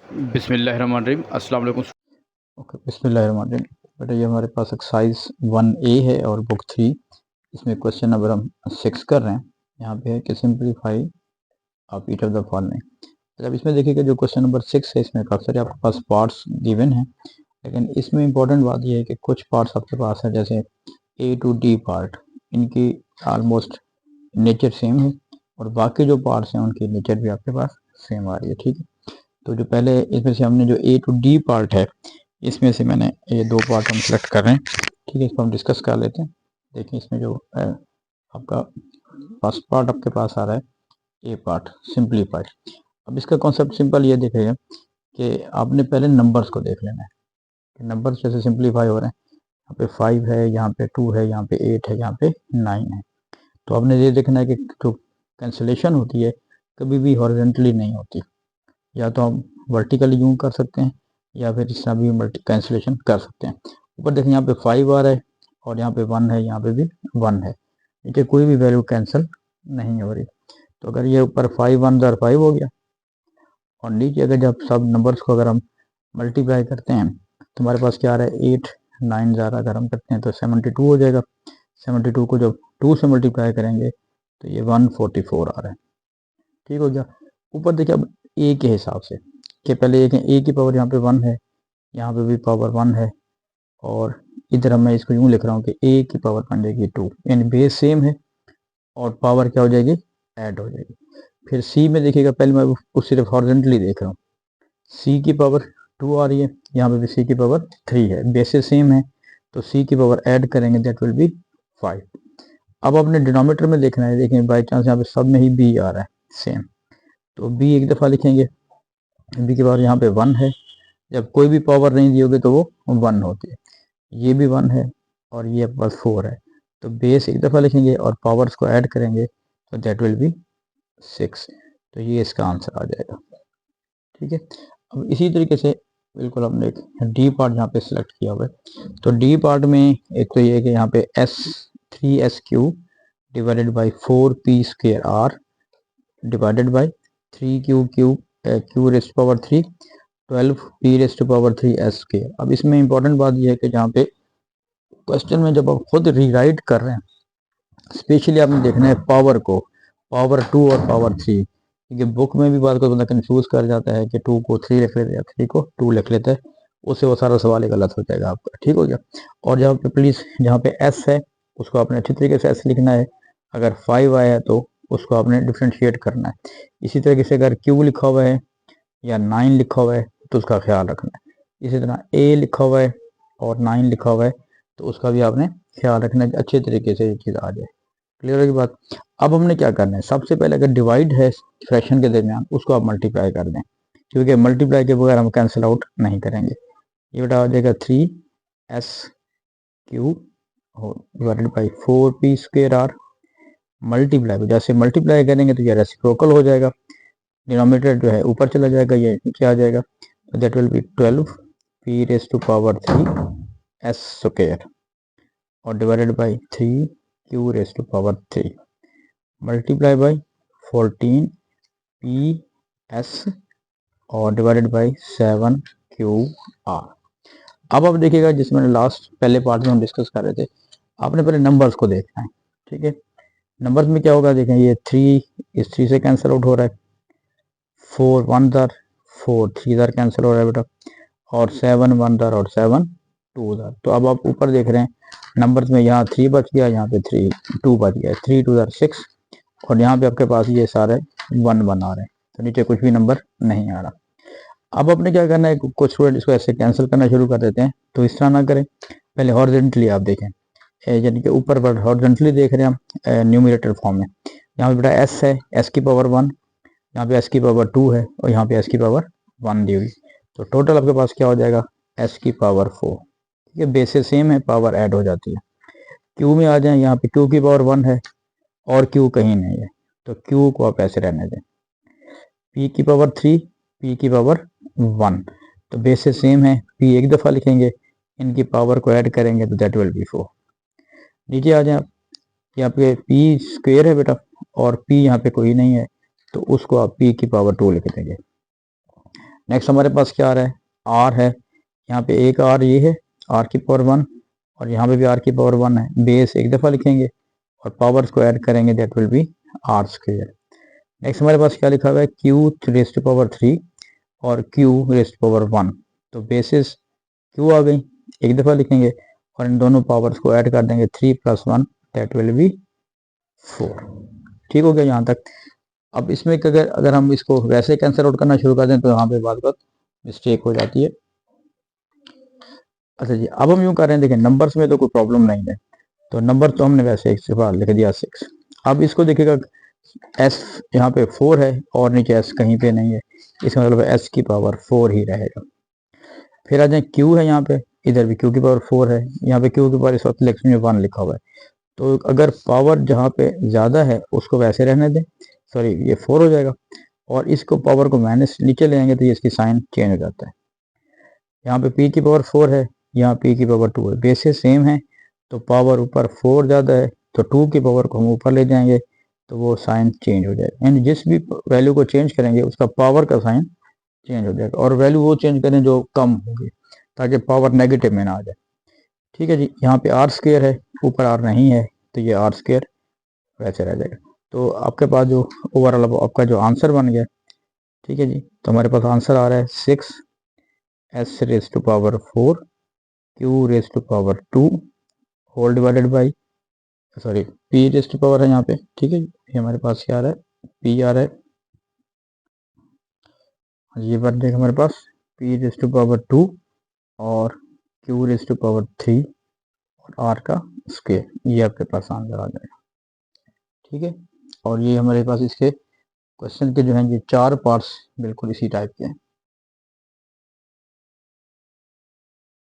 बिस्मिल्लाहिर्रहमानिर्रहीम। अस्सलाम वालेकुम। ओके, बिस्मिल्लाहिर्रहमानिर्रहीम। बेटा ये हमारे पास एक्सरसाइज 1A है और बुक 3। इसमें क्वेश्चन नंबर हम 6 कर रहे हैं। यहाँ पे है कि simplify of each of the following. जब इसमें देखिएगा जो क्वेश्चन नंबर 6 है इसमें काफ़ी सारे आपके पास पार्ट्स गिवन हैं, लेकिन इसमें इंपॉर्टेंट बात यह है कि कुछ पार्ट्स आपके पास है जैसे A to D पार्ट, इनकी ऑलमोस्ट नेचर सेम है और बाकी जो पार्ट्स हैं उनकी नेचर भी आपके पास सेम आ रही है। ठीक है, तो जो पहले इसमें से हमने जो A to D पार्ट है इसमें से मैंने ये दो पार्ट हम सेलेक्ट कर रहे हैं। ठीक है, इसको हम डिस्कस कर लेते हैं। देखिए इसमें जो आपका फर्स्ट पार्ट आपके पास आ रहा है ए पार्ट सिंप्लीफाइड। अब इसका कॉन्सेप्ट सिंपल ये दिखेगा कि आपने पहले नंबर्स को देख लेना है कि नंबर्स जैसे सिंप्लीफाई हो रहे हैं। यहाँ पे 5 है, यहाँ पे 2 है, यहाँ पे 8 है, यहाँ पे 9 है। तो आपने ये देखना है कि जो कैंसिलेशन होती है कभी भी हॉरिजॉन्टली नहीं होती, या तो हम वर्टिकली यूं कर सकते हैं या फिर इस तरह भी मल्टी कैंसिलेशन कर सकते हैं। ऊपर देखें यहाँ पे 5 आ रहा है और यहाँ पे 1 है, यहाँ पे भी 1 है। देखिए कोई भी वैल्यू कैंसिल नहीं हो रही। तो अगर ये ऊपर 5 1 5 हो गया और नीचे अगर जब सब नंबर्स को अगर हम मल्टीप्लाई करते हैं तो हमारे पास क्या आ रहा है 8 9 ज़्यादा अगर हम करते हैं तो 72 हो जाएगा। 72 को जब 2 से मल्टीप्लाई करेंगे तो ये 144 आ रहा है। ठीक हो गया। ऊपर देखिए अब ए के हिसाब से कि पहले ए की पावर यहाँ पे 1 है, यहाँ पे भी पावर 1 है और इधर मैं इसको यूं लिख रहा हूँ कि ए की पावर बन जाएगी 2, यानी बेस सेम है और पावर क्या हो जाएगी ऐड हो जाएगी। फिर सी में देखिएगा पहले मैं उसको सिर्फ हॉरिजॉन्टली देख रहा हूँ, सी की पावर 2 आ रही है, यहाँ पे भी सी की पावर 3 है, बेसिस सेम है तो सी की पावर ऐड करेंगे दैट विल बी 5। अब अपने डिनोमिनेटर में देखना है, देखें बाई चांस यहाँ पे सब में ही बी आ रहा है सेम, तो बी एक दफ़ा लिखेंगे। बी की पावर यहाँ पे 1 है, जब कोई भी पावर नहीं दी होगी तो वो 1 होती है। ये भी 1 है और ये बस 4 है, तो बेस एक दफ़ा लिखेंगे और पावर्स को ऐड करेंगे तो दैट विल बी 6। तो ये इसका आंसर आ जाएगा। ठीक है, अब इसी तरीके से बिल्कुल हमने एक डी पार्ट यहाँ पे सिलेक्ट किया हुआ है। तो डी पार्ट में एक तो ये है कि यहाँ पे S3SQ divided by 4P² divided by 3Q rest power 3 12P rest power 3S²। अब इसमें इंपॉर्टेंट बात यह है कि जहाँ पे क्वेश्चन में जब आप खुद रीराइट कर रहे हैं स्पेशली आपने देखना है पावर को, पावर 2 और पावर 3, क्योंकि बुक में भी बात को बंदा कंफ्यूज कर जाता है कि 2 को 3 लिख लेते हैं या 3 को 2 लिख लेते हैं, उससे वो सारा सवाल ही गलत हो जाएगा आपका। ठीक हो गया। और जहाँ पे प्लीज़ जहाँ पे एस है उसको आपने अच्छी तरीके से एस लिखना है, अगर 5 आया है तो उसको आपने डिफ्रेंशिएट करना है। इसी तरीके से अगर क्यू लिखा हुआ है या 9 लिखा हुआ है तो उसका ख्याल रखना है। इसी तरह ए लिखा हुआ है और 9 लिखा हुआ है तो उसका भी आपने ख्याल रखना है कि अच्छे तरीके से ये चीज़ आ जाए। क्लियर होगी बात। अब हमने क्या करना है, सबसे पहले अगर डिवाइड है फ्रैक्शन के दरमियान उसको आप मल्टीप्लाई कर दें, क्योंकि मल्टीप्लाई के बगैर हम कैंसिल आउट नहीं करेंगे। ये बेटा आ जाएगा 3SQ divided by 4P² multiply, जैसे मल्टीप्लाई करेंगे तो ये रेसिप्रोकल हो जाएगा, डिनोमिनेटर जो है ऊपर चला जाएगा, ये नीचे आ जाएगा, तो दैट विल बी 12P⁻³ और divided by 3Q⁻³ multiply by 14PS और डिवाइडेड बाई 7QR। अब आप देखिएगा जिसमें लास्ट पहले पार्ट में हम डिस्कस कर रहे थे, आपने पहले नंबर्स को देखना है। ठीक है, नंबर्स में क्या होगा देखें, ये 3 इस 3 से कैंसिल आउट हो रहा है, 4 1 दर 4 3 दर कैंसिल हो रहा है बेटा, और 7 1 दर और 7 2 दर। तो अब आप ऊपर देख रहे हैं नंबर्स में यहाँ 3 बच गया, यहाँ पे 2 बच गया, 3 2 दर 6 और यहाँ पे आपके पास ये सारे 1 1 आ रहे हैं, तो नीचे कुछ भी नंबर नहीं आ रहा। अब आपने क्या करना है, कुछ स्टूडेंट इसको ऐसे कैंसिल करना शुरू कर देते हैं, तो इस तरह ना करें, पहले हॉरिजॉन्टली आप देखें, यानी कि ऊपर पर हॉरिजॉन्टली देख रहे हैं हम न्यूमरेटर फॉर्म में। यहाँ पे बेटा एस है, एस की पावर 1, यहाँ पे एस की पावर 2 है और यहाँ पे एस की पावर 1 दी हुई, तो टोटल आपके पास क्या हो जाएगा एस की पावर 4। ठीक है, बेसिस सेम है, पावर ऐड हो जाती है। क्यू में आ जाए, यहाँ पे क्यू की पावर 1 है और क्यू कहीं नहीं है, तो क्यू को आप ऐसे रहने दें। पी की पावर 3, पी की पावर 1, तो बेसिस सेम है, पी एक दफ़ा लिखेंगे, इनकी पावर को ऐड करेंगे तो दैट विल बी 4। नीचे आ जाए, यहाँ पे P² है बेटा और P यहाँ पे कोई नहीं है, तो उसको आप P की पावर 2 लिख देंगे। नेक्स्ट हमारे पास क्या आ रहा है, आर है, यहाँ पे एक आर ये है, आर की पावर 1, और यहाँ पे भी आर की पावर 1 है। बेस एक दफ़ा लिखेंगे और पावर्स को ऐड करेंगे, that will be R square. Next हमारे पास क्या लिखा हुआ है, क्यू रेज़ टू पावर 3 और क्यू रेज़ टू पावर 1। तो बेसिस क्यू आ गई, एक दफ़ा लिखेंगे और इन दोनों पावर्स को ऐड कर देंगे, 3 + 1 दैट विल बी 4। ठीक हो गया यहाँ तक। अब इसमें अगर हम इसको वैसे कैंसिल आउट करना शुरू कर दें तो यहाँ पे बात मिस्टेक हो जाती है। अच्छा जी, अब हम यूँ कर रहे हैं, देखिए नंबर्स में तो कोई प्रॉब्लम नहीं है, तो नंबर तो हमने वैसे एक सिर्फ लिख दिया 6। अब इसको देखिएगा, एस यहाँ पे 4 है और नीचे एस कहीं पे नहीं है, इसका मतलब एस की पावर 4 ही रहेगा। फिर आ जाए क्यू है यहाँ पे, इधर भी क्यू की पावर 4 है, यहाँ पे क्यू की पावर इस वक्त लेक्चर में 1 लिखा हुआ है। तो अगर पावर जहाँ पे ज़्यादा है उसको वैसे रहने दें, सॉरी ये 4 हो जाएगा, और इसको पावर को माइनस नीचे ले आएंगे तो ये इसकी साइन चेंज हो जाता है। यहाँ पे p की पावर 4 है, यहाँ p की पावर 2 है, बेसिस सेम है, तो पावर ऊपर 4 ज़्यादा है तो 2 की पावर को हम ऊपर ले जाएंगे तो वो साइन चेंज हो जाएगा। यानी जिस भी वैल्यू को चेंज करेंगे उसका पावर का साइन चेंज हो जाएगा, और वैल्यू वो चेंज करें जो कम होगी ताकि पावर नेगेटिव में ना आ जाए। ठीक है जी, यहाँ पे आर स्क्वायर है, ऊपर आर नहीं है तो ये आर स्क्वायर वैसे रह जाएगा। तो आपके पास जो ओवरऑल आपका जो आंसर बन गया, ठीक है जी, तो हमारे पास आंसर आ रहा है 6 s raise to power 4 q raise to power 2 whole divided by, sorry p raise to power है यहाँ पे, ठीक है, ये हमारे पास क्या आ रहा है, p आ रहा है, ये बन जाएगा हमारे पास p रेज़ टू पावर 2 और q रेज़ टू पावर 3 और r का स्क्वायर, ये आपके पास आंसर आ जाएगा। ठीक है, और ये हमारे पास इसके क्वेश्चन के जो हैं ये 4 पार्ट्स बिल्कुल इसी टाइप के हैं।